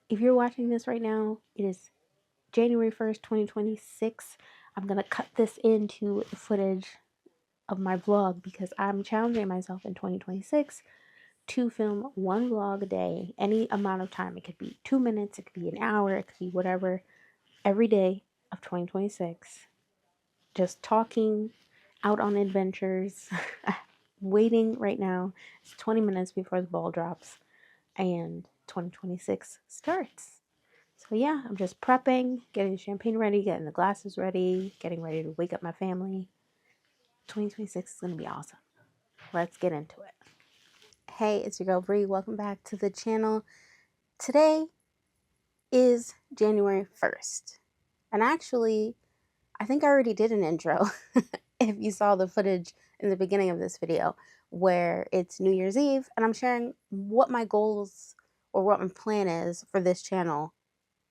If you're watching this right now, it is January 1st, 2026. I'm going to cut this into the footage of my vlog because I'm challenging myself in 2026 to film one vlog a day, any amount of time. It could be 2 minutes, it could be an hour, it could be whatever, every day of 2026. Just talking, out on adventures, waiting right now. It's 20 minutes before the ball drops and 2026 starts. So yeah, I'm just prepping, getting the champagne ready, getting the glasses ready, getting ready to wake up my family. 2026 is going to be awesome. Let's get into it. Hey, it's your girl Bree. Welcome back to the channel. Today is January 1st. And actually, I think I already did an intro if you saw the footage in the beginning of this video where it's New Year's Eve and I'm sharing what my goals or what my plan is for this channel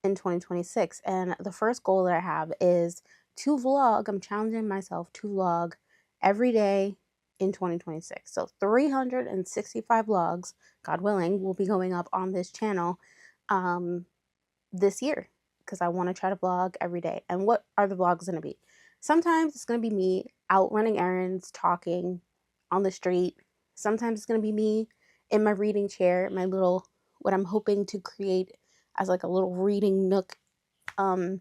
in 2026. And the first goal that I have is to vlog. I'm challenging myself to vlog every day in 2026. So 365 vlogs, God willing, will be going up on this channel this year because I want to try to vlog every day. And what are the vlogs going to be? Sometimes it's going to be me out running errands, talking on the street. Sometimes it's going to be me in my reading chair, my little, what I'm hoping to create as like a little reading nook in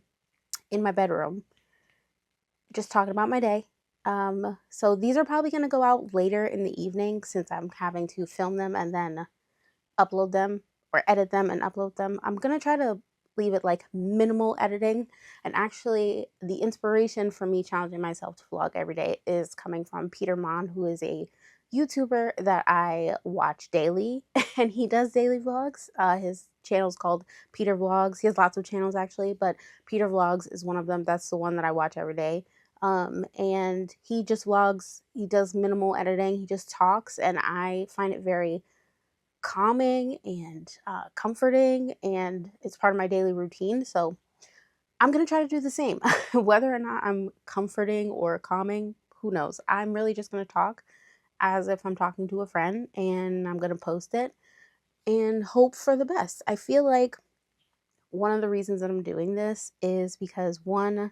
my bedroom, just talking about my day. So these are probably going to go out later in the evening since I'm having to film them and then upload them or edit them and upload them. I'm going to try to leave it like minimal editing. And actually, the inspiration for me challenging myself to vlog every day is coming from Peter Mon, who is a YouTuber that I watch daily, and he does daily vlogs. His channel is called Peter Vlogs. He has lots of channels actually, but Peter Vlogs is one of them. That's the one that I watch every day. And he just vlogs. He does minimal editing. He just talks, and I find it very calming and comforting, and it's part of my daily routine. So I'm going to try to do the same. Whether or not I'm comforting or calming, who knows? I'm really just going to talk as if I'm talking to a friend, and I'm going to post it and hope for the best. I feel like one of the reasons that I'm doing this is because one,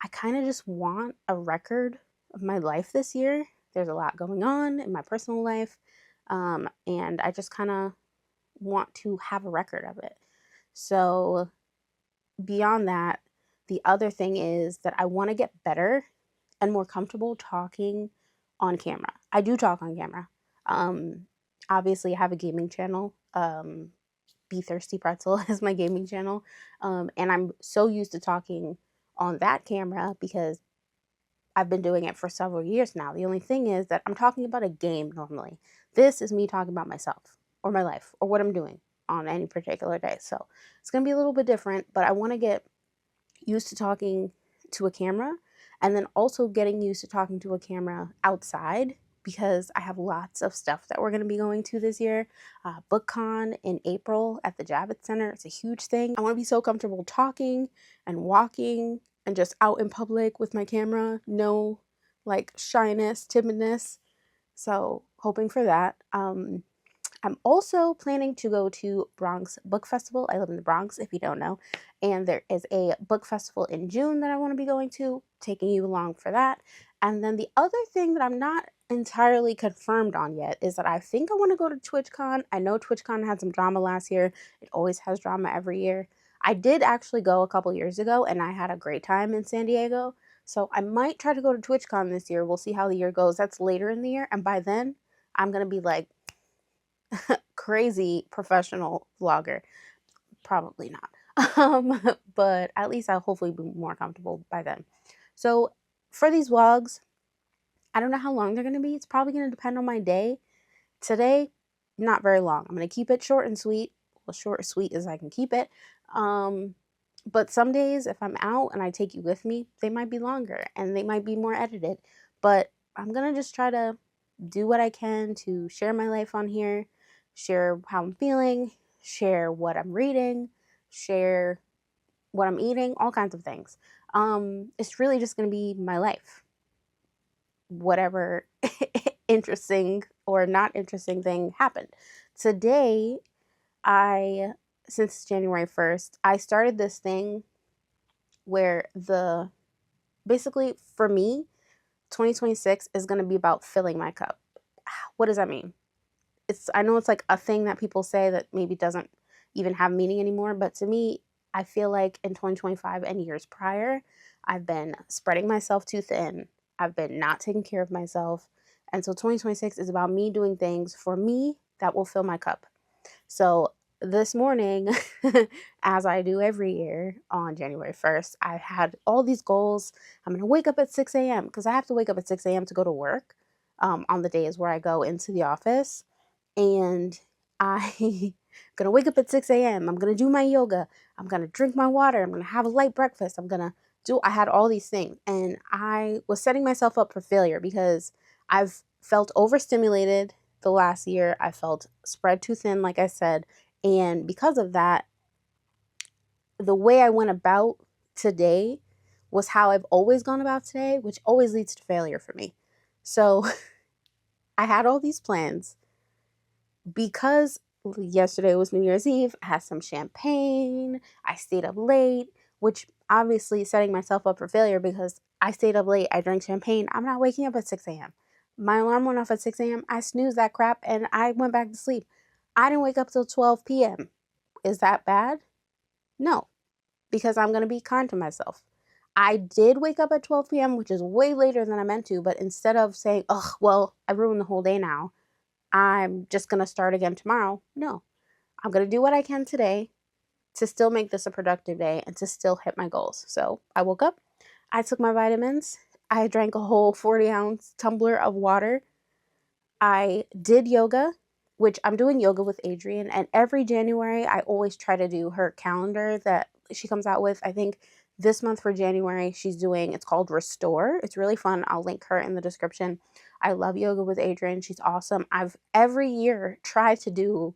I kind of just want a record of my life this year. There's a lot going on in my personal life, and I just kind of want to have a record of it. So beyond that, the other thing is that I want to get better and more comfortable talking on camera. I do talk on camera. Obviously, I have a gaming channel. Be Thirsty Pretzel is my gaming channel. And I'm so used to talking on that camera because I've been doing it for several years now. The only thing is that I'm talking about a game normally. This is me talking about myself or my life or what I'm doing on any particular day. So it's going to be a little bit different, but I want to get used to talking to a camera and then also getting used to talking to a camera outside because I have lots of stuff that we're going to be going to this year. BookCon in April at the Javits Center. It's a huge thing. I want to be so comfortable talking and walking and just out in public with my camera. No like shyness, timidness. So hoping for that. I'm also planning to go to Bronx Book Festival. I live in the Bronx, if you don't know. And there is a book festival in June that I want to be going to, taking you along for that. And then the other thing that I'm not entirely confirmed on yet is that I think I want to go to TwitchCon. I know TwitchCon had some drama last year. It always has drama every year. I did actually go a couple years ago, and I had a great time in San Diego. So I might try to go to TwitchCon this year. We'll see how the year goes. That's later in the year. And by then, I'm going to be like, crazy professional vlogger. Probably not. But at least I'll hopefully be more comfortable by then. So for these vlogs, I don't know how long they're going to be. It's probably going to depend on my day. Today, not very long. I'm going to keep it short and sweet. Well, short and sweet as I can keep it. But some days, if I'm out and I take you with me, they might be longer and they might be more edited. But I'm going to just try to do what I can to share my life on here, share how I'm feeling, share what I'm reading, share what I'm eating, all kinds of things. It's really just going to be my life. Whatever interesting or not interesting thing happened. Today, I since January 1st, I started this thing where basically for me, 2026 is going to be about filling my cup. What does that mean? I know it's like a thing that people say that maybe doesn't even have meaning anymore, but to me, I feel like in 2025 and years prior, I've been spreading myself too thin. I've been not taking care of myself. And so 2026 is about me doing things for me that will fill my cup. So this morning, as I do every year on January 1st, I had all these goals. I'm going to wake up at 6 a.m. because I have to wake up at 6 a.m. to go to work on the days where I go into the office. And I gonna wake up at 6 a.m. I'm gonna do my yoga. I'm gonna drink my water. I'm gonna have a light breakfast. I had all these things. And I was setting myself up for failure because I've felt overstimulated the last year. I felt spread too thin, like I said. And because of that, the way I went about today was how I've always gone about today, which always leads to failure for me. So I had all these plans because yesterday was New Year's Eve. I had some champagne. I stayed up late, which obviously setting myself up for failure because I stayed up late. I drank champagne. I'm not waking up at 6 a.m. My alarm went off at 6 a.m. I snoozed that crap and I went back to sleep. I didn't wake up till 12 p.m. Is that bad? No, because I'm going to be kind to myself. I did wake up at 12 p.m., which is way later than I meant to, but instead of saying, oh, well, I ruined the whole day now, I'm just going to start again tomorrow. No, I'm going to do what I can today to still make this a productive day and to still hit my goals. So I woke up, I took my vitamins, I drank a whole 40-ounce tumbler of water. I did yoga, which I'm doing yoga with Adriene. And every January, I always try to do her calendar that she comes out with. I think this month for January, it's called Restore. It's really fun. I'll link her in the description. I love yoga with Adriene. She's awesome. I've every year tried to do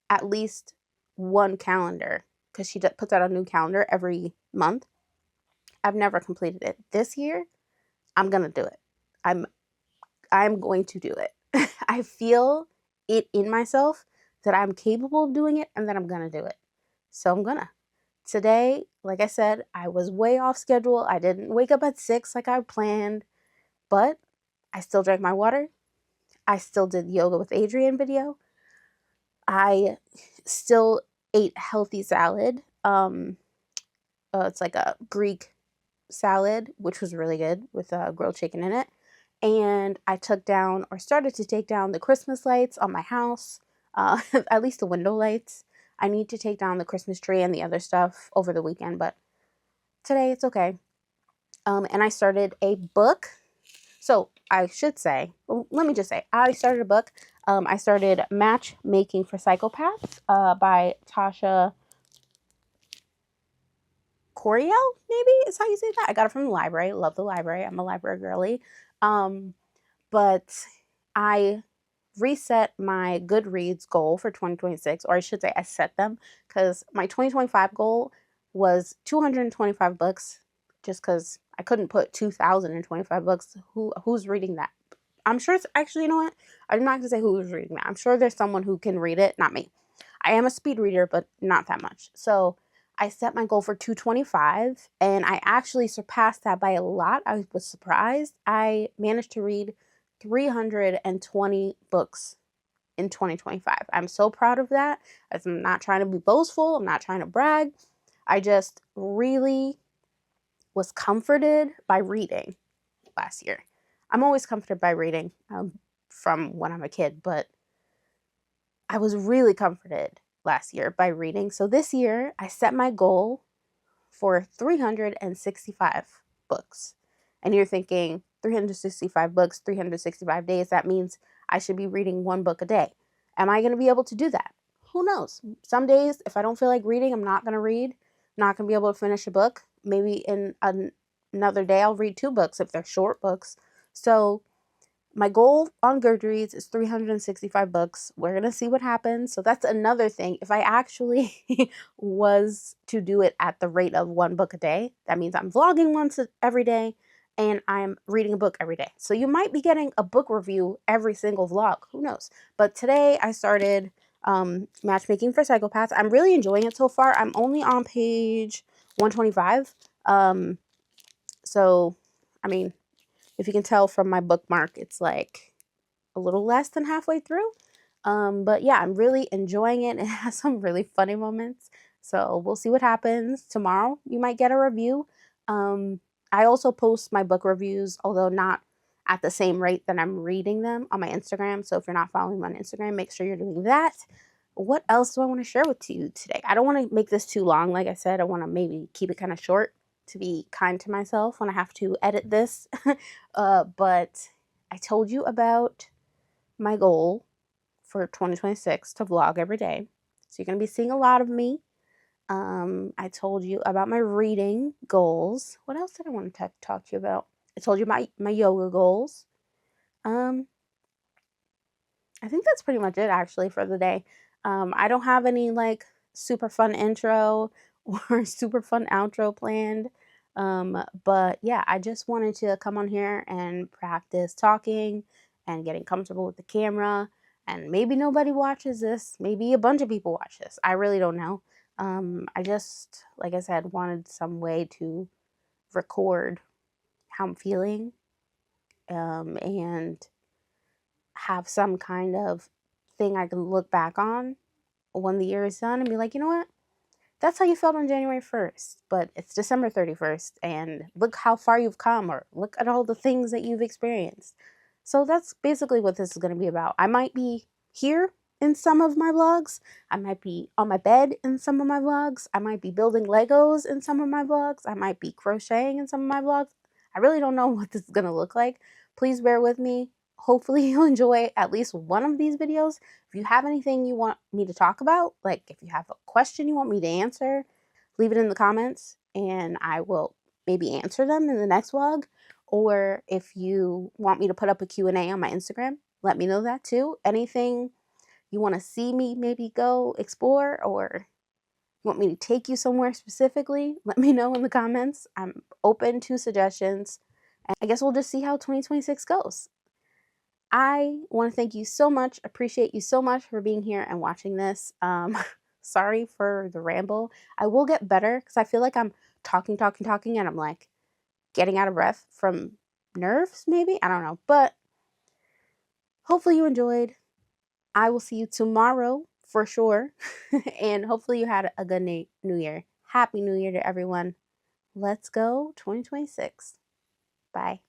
at least one calendar because she puts out a new calendar every month. I've never completed it. This year, I'm going to do it. I'm going to do it. I feel it in myself that I'm capable of doing it and that I'm going to do it. So I'm going to. Today, like I said, I was way off schedule. I didn't wake up at 6 like I planned, but I still drank my water. I still did yoga with Adriene video. I still ate healthy salad. It's like a Greek salad, which was really good with grilled chicken in it. And I started to take down the Christmas lights on my house, at least the window lights. I need to take down the Christmas tree and the other stuff over the weekend, but today it's okay. And I started a book. So I should say, let me just say, I started a book. I started Matchmaking for Psychopaths by Tasha Coriel, maybe is how you say that. I got it from the library. Love the library. I'm a library girly. But I reset my Goodreads goal for 2026, or I should say I set them because my 2025 goal was 225 books just because I couldn't put 2,025 books. Who's reading that? I'm sure it's actually, you know what? I'm not going to say who's reading that. I'm sure there's someone who can read it, not me. I am a speed reader, but not that much. So I set my goal for 225 and I actually surpassed that by a lot. I was surprised. I managed to read 320 books in 2025. I'm so proud of that. I'm not trying to be boastful. I'm not trying to brag. I just really was comforted by reading last year. I'm always comforted by reading from when I'm a kid, but I was really comforted last year by reading. So this year, I set my goal for 365 books. And you're thinking, 365 books, 365 days, that means I should be reading one book a day. Am I going to be able to do that? Who knows? Some days, if I don't feel like reading, I'm not going to read. Not going to be able to finish a book. Maybe in another day, I'll read 2 books if they're short books. So my goal on Goodreads is 365 books. We're going to see what happens. So that's another thing. If I actually was to do it at the rate of 1 book a day, that means I'm vlogging once every day and I'm reading a book every day. So you might be getting a book review every single vlog. Who knows? But today I started Matchmaking for Psychopaths. I'm really enjoying it so far. I'm only on page 125. So, I mean, if you can tell from my bookmark, it's like a little less than halfway through. But yeah, I'm really enjoying it. It has some really funny moments. So we'll see what happens. Tomorrow, you might get a review. I also post my book reviews, although not at the same rate that I'm reading them, on my Instagram. So if you're not following me on Instagram, make sure you're doing that. What else do I want to share with you today? I don't want to make this too long. Like I said, I want to maybe keep it kind of short to be kind to myself when I have to edit this. But I told you about my goal for 2026 to vlog every day. So you're going to be seeing a lot of me. I told you about my reading goals. What else did I want to talk to you about? I told you my yoga goals. I think that's pretty much it actually for the day. I don't have any like super fun intro or super fun outro planned. But yeah, I just wanted to come on here and practice talking and getting comfortable with the camera. And maybe nobody watches this. Maybe a bunch of people watch this. I really don't know. I just, like I said, wanted some way to record how I'm feeling, and have some kind of thing I can look back on when the year is done and be like, you know what? That's how you felt on January 1st, but it's December 31st, and look how far you've come, or look at all the things that you've experienced. So that's basically what this is going to be about. I might be here in some of my vlogs. I might be on my bed in some of my vlogs. I might be building Legos in some of my vlogs. I might be crocheting in some of my vlogs. I really don't know what this is going to look like. Please bear with me. Hopefully you'll enjoy at least one of these videos. If you have anything you want me to talk about, like if you have a question you want me to answer, leave it in the comments and I will maybe answer them in the next vlog. Or if you want me to put up a Q&A on my Instagram, let me know that too. Anything you want to see me maybe go explore, or you want me to take you somewhere specifically, let me know in the comments. I'm open to suggestions. And I guess we'll just see how 2026 goes. I want to thank you so much. Appreciate you so much for being here and watching this. Sorry for the ramble. I will get better because I feel like I'm talking, and I'm like getting out of breath from nerves, maybe. I don't know. But hopefully you enjoyed. I will see you tomorrow for sure. And hopefully you had a good new year. Happy New Year to everyone. Let's go 2026. Bye.